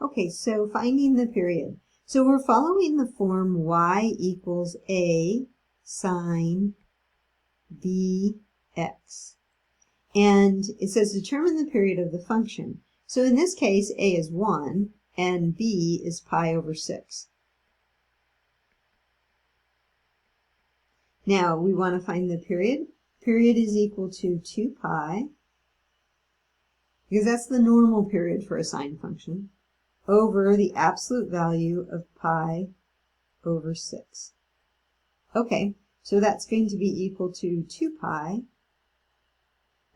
Okay, so finding the period. So we're following the form y equals a sine bx. And it says determine the period of the function. So in this case, a is 1 and b is pi over 6. Now we want to find the period. Period is equal to 2 pi, because that's the normal period for a sine function, over the absolute value of pi over 6. Okay, so that's going to be equal to 2 pi.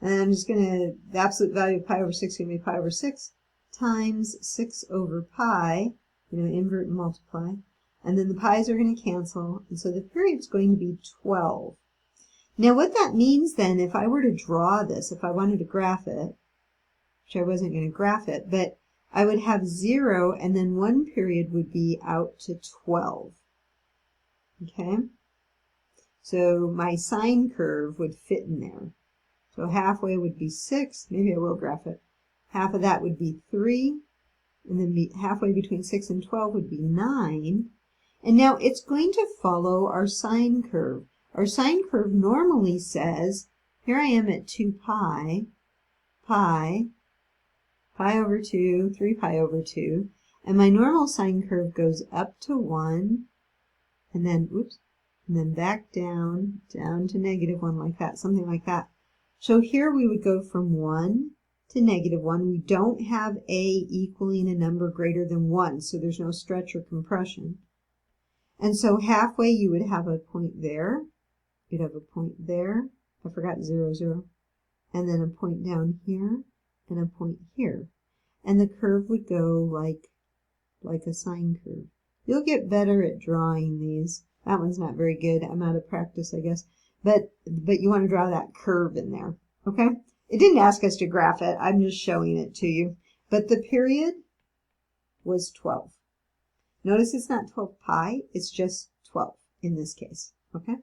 And I'm just going to, the absolute value of pi over 6 is going to be pi over 6 times 6 over pi, invert and multiply. And then the pi's are going to cancel, and so the period's going to be 12. Now what that means then, if I were to draw this, if I wanted to graph it, which I wasn't going to graph it, but I would have 0, and then one period would be out to 12. Okay? So my sine curve would fit in there. So halfway would be 6, maybe I will graph it. Half of that would be 3, and then halfway between 6 and 12 would be 9. And now it's going to follow our sine curve. Our sine curve normally says, here I am at 2 pi, pi over 2, 3 pi over 2, and my normal sine curve goes up to 1, and then, and then back down to -1 like that, something like that. So here we would go from 1 to -1. We don't have a equaling a number greater than 1, so there's no stretch or compression. And so halfway you would have a point there, you'd have a point there, I forgot 0, 0, and then a point down here, and a point here. And the curve would go like a sine curve. You'll get better at drawing these. That one's not very good. I'm out of practice, I guess. But you want to draw that curve in there, okay? It didn't ask us to graph it. I'm just showing it to you. But the period was 12. Notice it's not 12 pi. It's just 12 in this case, okay?